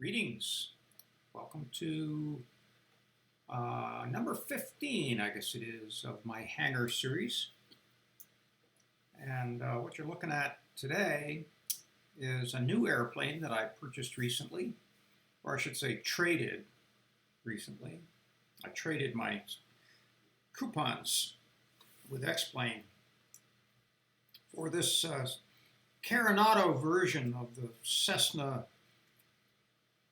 Greetings. Welcome to number 15, I guess it is, of my Hangar series. And what you're looking at today is a new airplane that I purchased recently, or I should say traded recently. I traded my coupons with XPlane for this Carenado version of the Cessna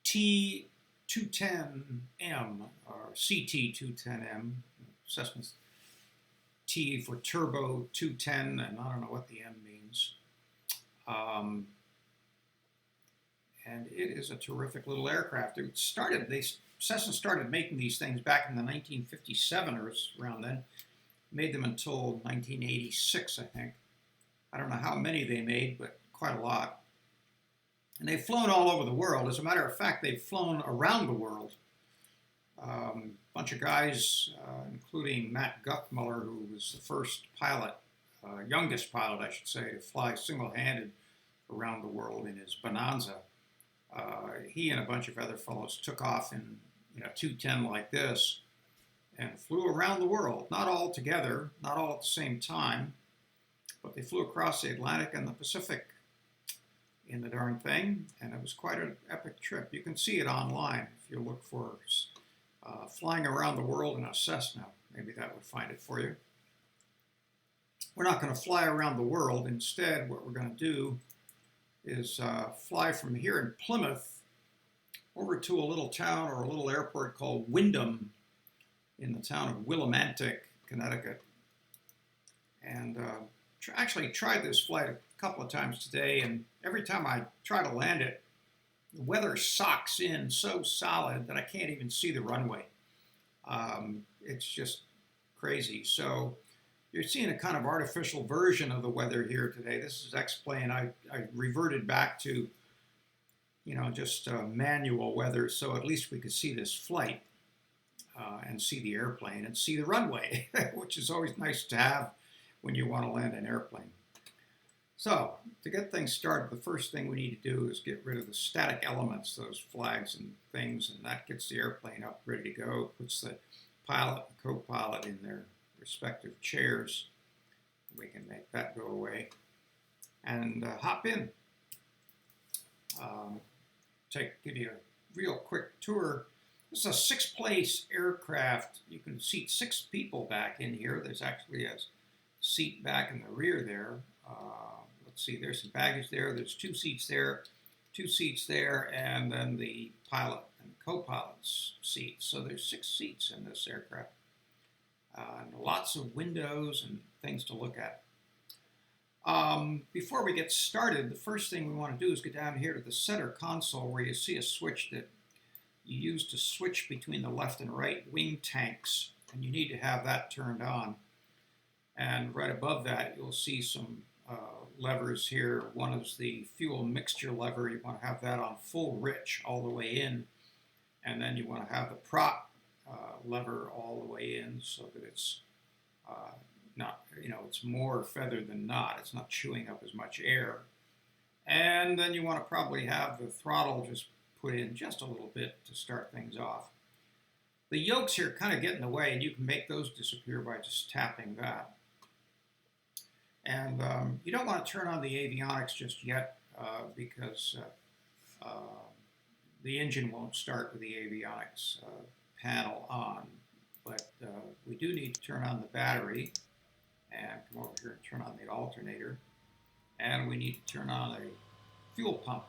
T210-M, or CT210-M, Cessna T for Turbo 210, and I don't know what the M means. And it is a terrific little aircraft. Cessna started making these things back in the 1957 or around then. Made them until 1986, I think. I don't know how many they made, but quite a lot. And they've flown all over the world. As a matter of fact, they've flown around the world. A bunch of guys, including Matt Guckmuller, who was the first pilot, youngest pilot, I should say, to fly single-handed around the world in his Bonanza. He and a bunch of other fellows took off in 210 like this and flew around the world. Not all together, not all at the same time, but they flew across the Atlantic and the Pacific in the darn thing, and it was quite an epic trip. You can see it online if you look for flying around the world in a Cessna. Maybe that would find it for you. We're not going to fly around the world. Instead, what we're going to do is fly from here in Plymouth over to a little town or a little airport called Windham in the town of Willimantic, Connecticut. And actually tried this flight a couple of times today, and every time I try to land it, the weather socks in so solid that I can't even see the runway. It's just crazy. So you're seeing a kind of artificial version of the weather here today. This is XPlane. I reverted back to, just manual weather, so at least we could see this flight and see the airplane and see the runway, which is always nice to have when you want to land an airplane. So, to get things started, the first thing we need to do is get rid of the static elements, those flags and things, and that gets the airplane up, ready to go, puts the pilot and co-pilot in their respective chairs. We can make that go away and hop in. Give you a real quick tour. This is a 6-place aircraft. You can seat 6 people back in here. There's actually a seat back in the rear there. Let's see, there's some baggage there. There's 2 seats there, 2 seats there, and then the pilot and co-pilot's seats. So there's 6 seats in this aircraft. And lots of windows and things to look at. Before we get started, the first thing we want to do is get down here to the center console where you see a switch that you use to switch between the left and right wing tanks, and you need to have that turned on. And right above that, you'll see some levers here. One is the fuel mixture lever. You want to have that on full rich all the way in. And then you want to have the prop lever all the way in so that it's not, it's more feather than not. It's not chewing up as much air. And then you want to probably have the throttle just put in just a little bit to start things off. The yokes here kind of get in the way, and you can make those disappear by just tapping that. And you don't want to turn on the avionics just yet because the engine won't start with the avionics panel on. But we do need to turn on the battery and come over here and turn on the alternator. And we need to turn on a fuel pump.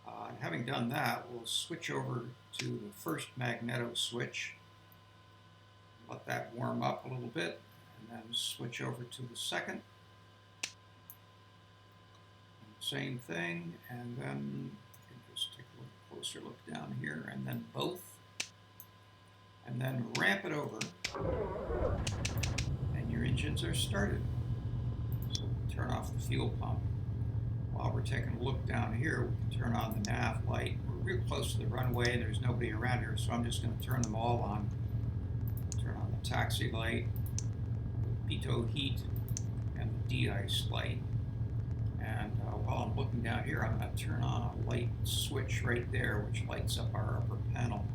And having done that, we'll switch over to the first magneto switch. Let that warm up a little bit, and then switch over to the second. And same thing, and then you can just take a little closer look down here, and then both. And then ramp it over, and your engines are started. So turn off the fuel pump. While we're taking a look down here, we can turn on the nav light. We're real close to the runway, and there's nobody around here, so I'm just going to turn them all on. Turn on the taxi light, the pitot heat, and the de-ice light. And while I'm looking down here, I'm going to turn on a light switch right there, which lights up our upper panel.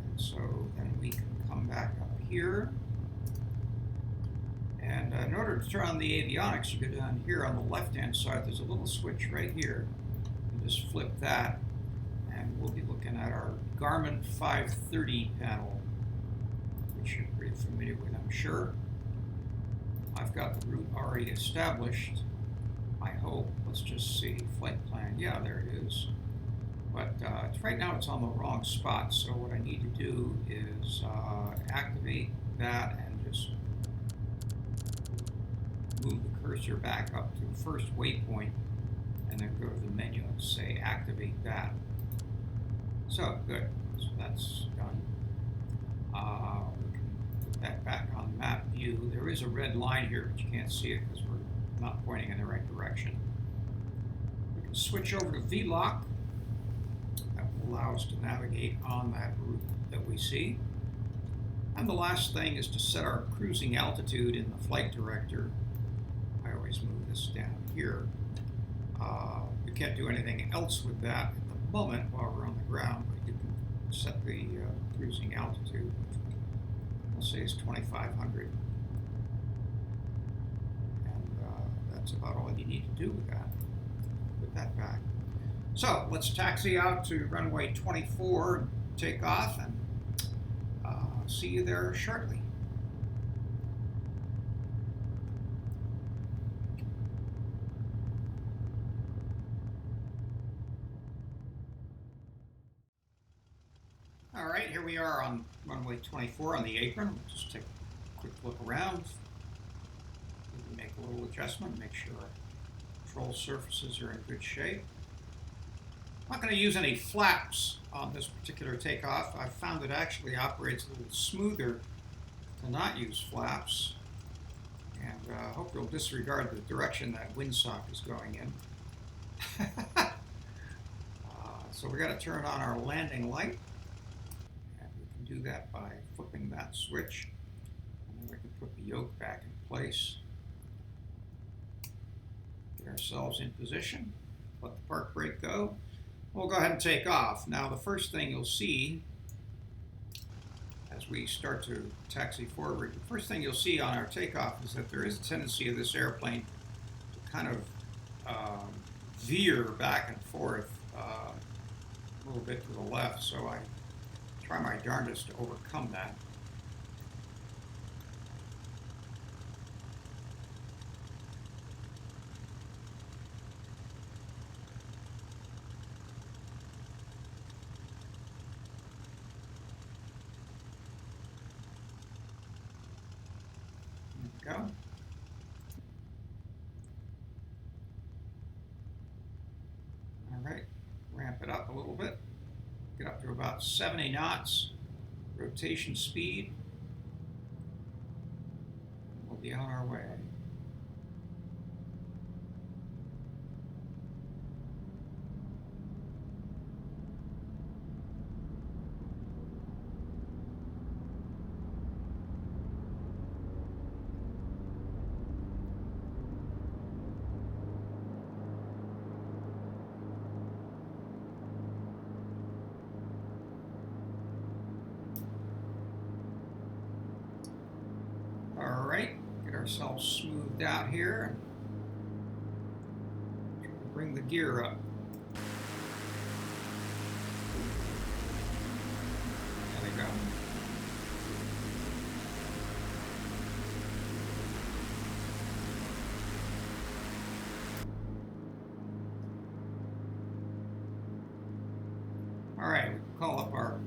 And so then we can come back up here. And in order to turn on the avionics, you go down here on the left-hand side. There's a little switch right here. You just flip that, and we'll be looking at our Garmin 530 panel, which you're pretty familiar with, I'm sure. I've got the route already established, I hope. Let's just see, flight plan. Yeah, there it is. But right now it's on the wrong spot, so what I need to do is activate that and just move the cursor back up to the first waypoint, and then go to the menu and say activate that. So good, so that's done. We can put that back on map view. There is a red line here, but you can't see it because we're not pointing in the right direction. We can switch over to VLOC. That will allow us to navigate on that route that we see. And the last thing is to set our cruising altitude in the flight director. I always move this down here. You can't do anything else with that at the moment while we're on the ground, but you can set the cruising altitude. We'll say it's 2,500. And that's about all you need to do with that. Put that back. So let's taxi out to runway 24 and take off, and see you there shortly. All right, here we are on runway 24 on the apron. We'll just take a quick look around. Maybe make a little adjustment, make sure our control surfaces are in good shape. I'm not going to use any flaps on this particular takeoff. I've found it actually operates a little smoother to not use flaps. And I hope you'll disregard the direction that windsock is going in. So we've got to turn on our landing light. And we can do that by flipping that switch. And then we can put the yoke back in place. Get ourselves in position. Let the park brake go. We'll go ahead and take off. Now the first thing you'll see as we start to taxi forward, the first thing you'll see on our takeoff is that there is a tendency of this airplane to kind of veer back and forth a little bit to the left, so I try my darndest to overcome that. Go. All right, ramp it up a little bit. Get up to about 70 knots rotation speed. We'll be on our way. All right, get ourselves smoothed out here and try to bring the gear up. There we go. All right, we call up our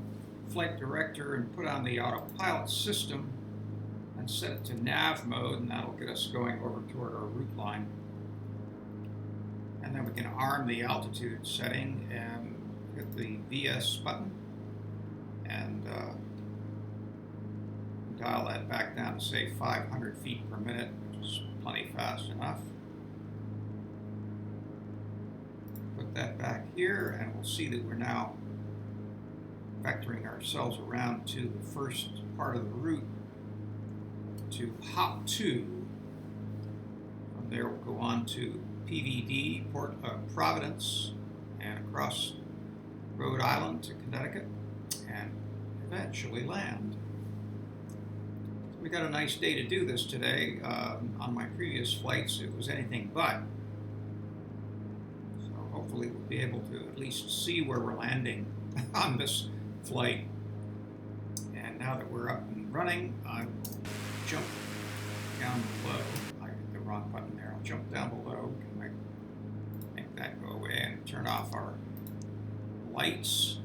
flight director and put on the autopilot system and set it to nav mode, and that'll get us going over toward our route line. And then we can arm the altitude setting and hit the VS button and dial that back down to say 500 feet per minute, which is plenty fast enough. Put that back here, and we'll see that we're now vectoring ourselves around to the first part of the route, to hop 2 from From there we'll go on to PVD, Providence, and across Rhode Island to Connecticut, and eventually land. We got a nice day to do this today. On my previous flights, it was anything but. So hopefully we'll be able to at least see where we're landing on this flight. And now that we're up and running, I'll jump down below. I hit the wrong button there. I'll jump down below, make that go away, and turn off our lights.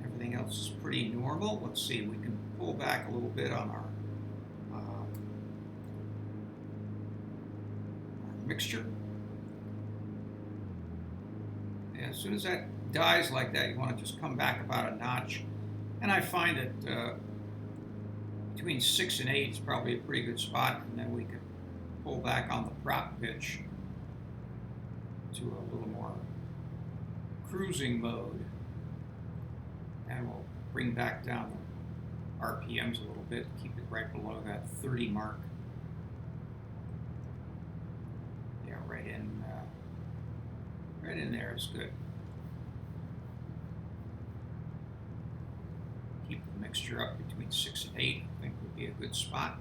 Everything else is pretty normal. Let's see, we can pull back a little bit on our mixture. And as soon as that dies like that, you want to just come back about a notch. And I find that between 6 and 8 is probably a pretty good spot, and then we can pull back on the prop pitch to a little more cruising mode. And we'll bring back down the RPMs a little bit, keep it right below that 30 mark. Yeah, right in there is good. Keep the mixture up between 6 and 8, I think would be a good spot.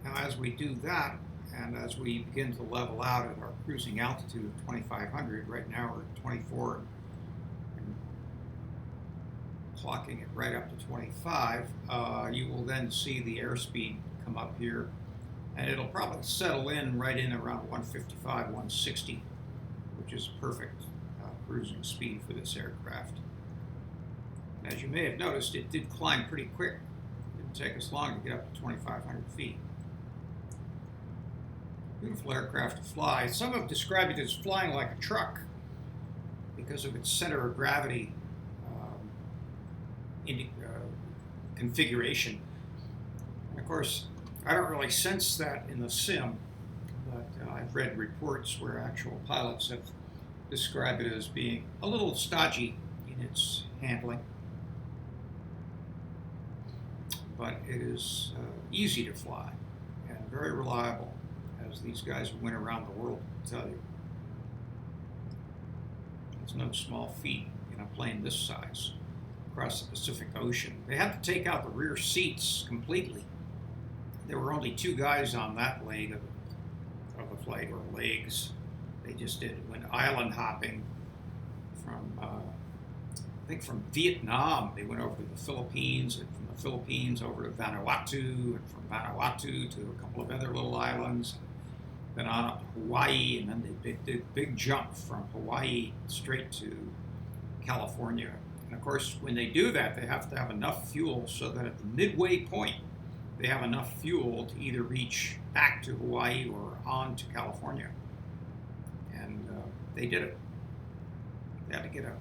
Now as we do that, and as we begin to level out at our cruising altitude of 2,500, right now we're at 24 and clocking it right up to 25, you will then see the airspeed come up here, and it'll probably settle in right in around 155, 160, which is perfect cruising speed for this aircraft. And as you may have noticed, it did climb pretty quick. It didn't take us long to get up to 2,500 feet. Beautiful aircraft to fly. Some have described it as flying like a truck because of its center of gravity configuration. And of course, I don't really sense that in the sim, but I've read reports where actual pilots have described it as being a little stodgy in its handling. But it is easy to fly and very reliable, as these guys who went around the world tell you. It's no small feat in a plane this size across the Pacific Ocean. They had to take out the rear seats completely. There were only 2 guys on that leg of the flight, or legs. They just went island hopping from, I think from Vietnam. They went over to the Philippines, and from the Philippines over to Vanuatu, and from Vanuatu to a couple of other little islands. Then on up to Hawaii, and then they did a big jump from Hawaii straight to California. And of course, when they do that, they have to have enough fuel so that at the midway point, they have enough fuel to either reach back to Hawaii or on to California. And they did it. They had to get a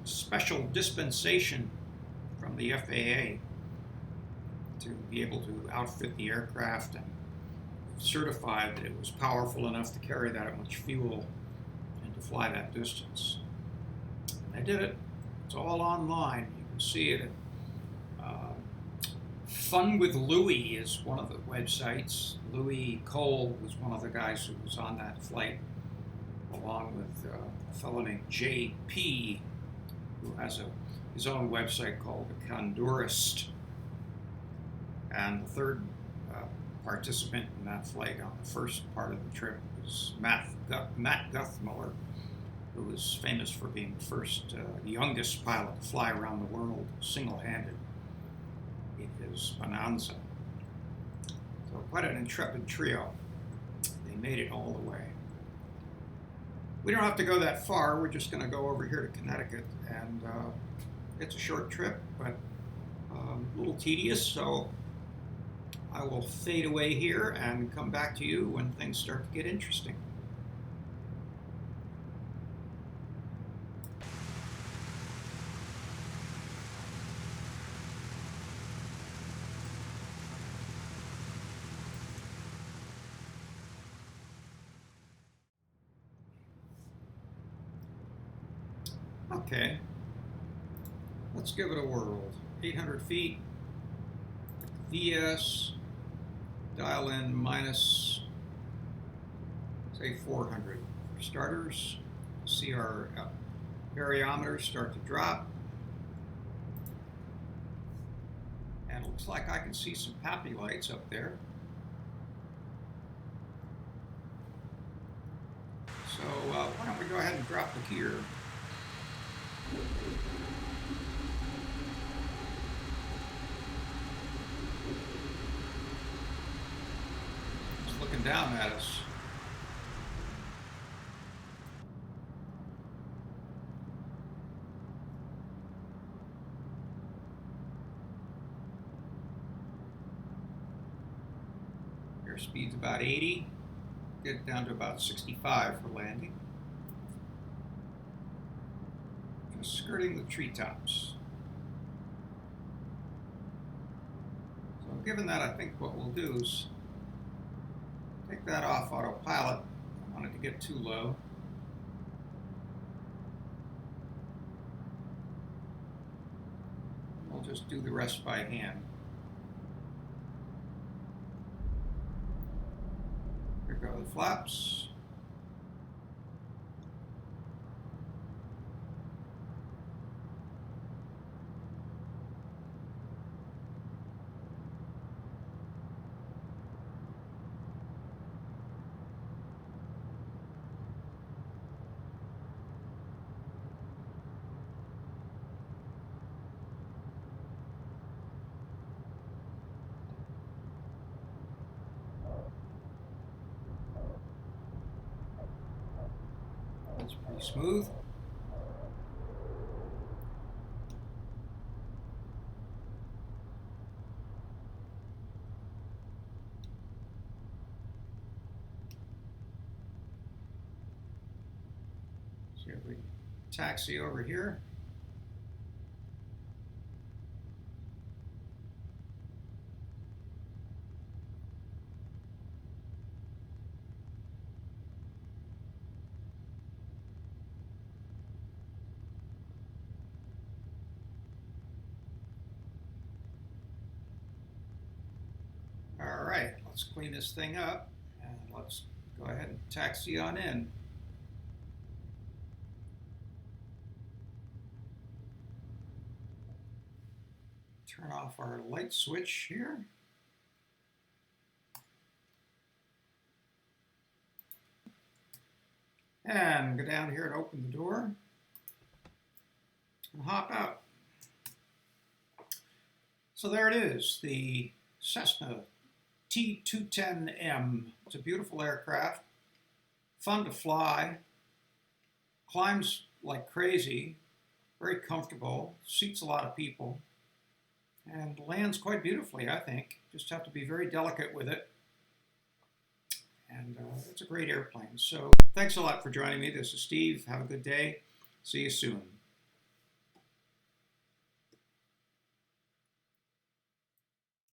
special dispensation from the FAA to be able to outfit the aircraft and certify that it was powerful enough to carry that much fuel and to fly that distance. And they did it. It's all online. You can see it. Fun with Louie is one of the websites. Louie Cole was one of the guys who was on that flight, along with a fellow named JP, who has his own website called The Condorist. And the third participant in that flight on the first part of the trip was Matt Guthmuller, who was famous for being the youngest pilot to fly around the world single-handed in his Bonanza. So quite an intrepid trio. They made it all the way. We don't have to go that far. We're just going to go over here to Connecticut, and it's a short trip, but a little tedious, so I will fade away here and come back to you when things start to get interesting. Okay, Let's give it a whirl. 800 feet, VS, dial in minus, say 400. For starters, see our variometers start to drop. And it looks like I can see some happy lights up there. So why don't we go ahead and drop the gear. It's looking down at us. Airspeed's about 80. Get it down to about 65 for landing. Just skirting the treetops. So given that, I think what we'll do is take that off autopilot. I don't want it to get too low. We'll just do the rest by hand. Here go the flaps. That's pretty smooth. So if we taxi over here. All right, let's clean this thing up and let's go ahead and taxi on in. Turn off our light switch here. And go down here and open the door and hop out. So there it is, the Cessna T210-M. It's a beautiful aircraft, fun to fly, climbs like crazy, very comfortable, seats a lot of people, and lands quite beautifully, I think. Just have to be very delicate with it. And it's a great airplane. So thanks a lot for joining me. This is Steve. Have a good day. See you soon.